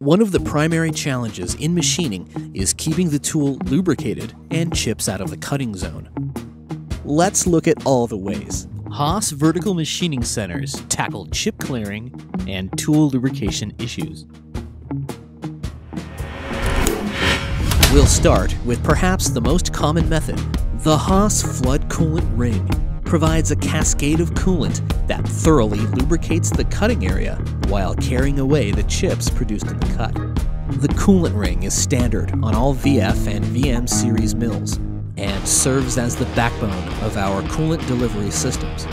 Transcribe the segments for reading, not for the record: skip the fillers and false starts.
One of the primary challenges in machining is keeping the tool lubricated and chips out of the cutting zone. Let's look at all the ways Haas vertical machining centers tackle chip clearing and tool lubrication issues. We'll start with perhaps the most common method. The Haas flood coolant ring provides a cascade of coolant that thoroughly lubricates the cutting area while carrying away the chips produced in the cut. The coolant ring is standard on all VF and VM series mills and serves as the backbone of our coolant delivery systems.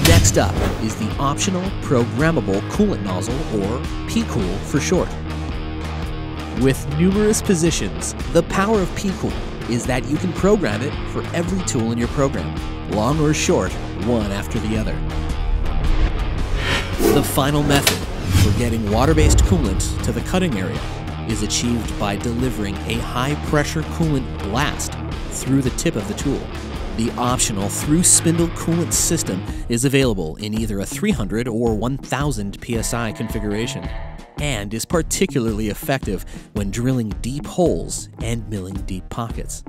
Next up is the optional programmable coolant nozzle, or P-Cool for short. With numerous positions, the power of P-Cool is that you can program it for every tool in your program, long or short, one after the other. The final method for getting water-based coolant to the cutting area is achieved by delivering a high-pressure coolant blast through the tip of the tool. The optional through-spindle coolant system is available in either a 300 or 1000 psi configuration, and is particularly effective when drilling deep holes and milling deep pockets.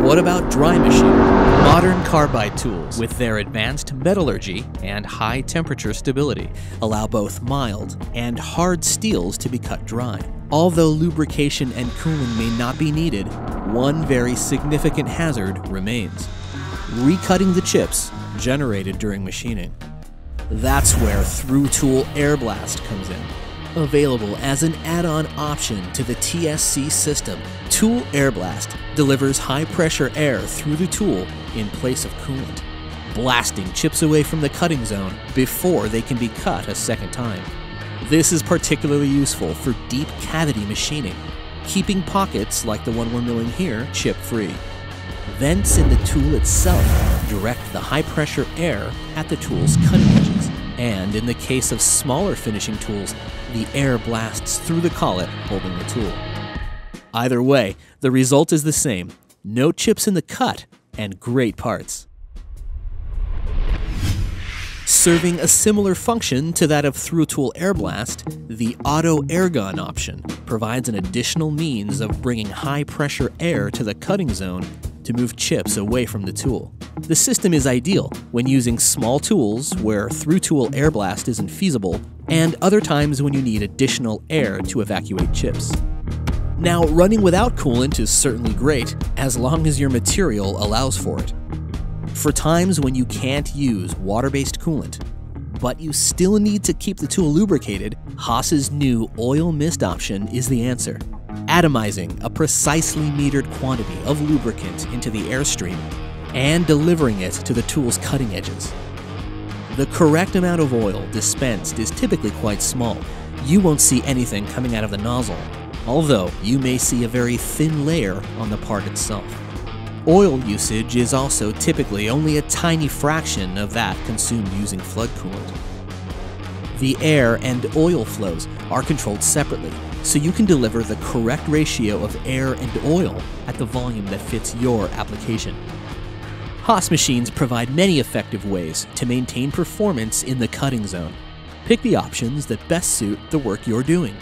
What about dry machining? Modern carbide tools, with their advanced metallurgy and high temperature stability, allow both mild and hard steels to be cut dry. Although lubrication and cooling may not be needed, one very significant hazard remains: recutting the chips generated during machining. That's where through-tool air blast comes in. Available as an add-on option to the TSC system, Tool Air Blast delivers high-pressure air through the tool in place of coolant, blasting chips away from the cutting zone before they can be cut a second time. This is particularly useful for deep cavity machining, keeping pockets like the one we're milling here chip-free. Vents in the tool itself direct the high-pressure air at the tool's cutting edges, and in the case of smaller finishing tools, the air blasts through the collet holding the tool. Either way, the result is the same: no chips in the cut and great parts. Serving a similar function to that of through-tool air blast, the auto air gun option provides an additional means of bringing high-pressure air to the cutting zone to move chips away from the tool. The system is ideal when using small tools where through-tool air blast isn't feasible, and other times when you need additional air to evacuate chips. Now, running without coolant is certainly great, as long as your material allows for it. For times when you can't use water-based coolant, but you still need to keep the tool lubricated, Haas's new oil mist option is the answer, atomizing a precisely metered quantity of lubricant into the airstream and delivering it to the tool's cutting edges. The correct amount of oil dispensed is typically quite small. You won't see anything coming out of the nozzle, although you may see a very thin layer on the part itself. Oil usage is also typically only a tiny fraction of that consumed using flood coolant. The air and oil flows are controlled separately, so you can deliver the correct ratio of air and oil at the volume that fits your application. Haas machines provide many effective ways to maintain performance in the cutting zone. Pick the options that best suit the work you're doing.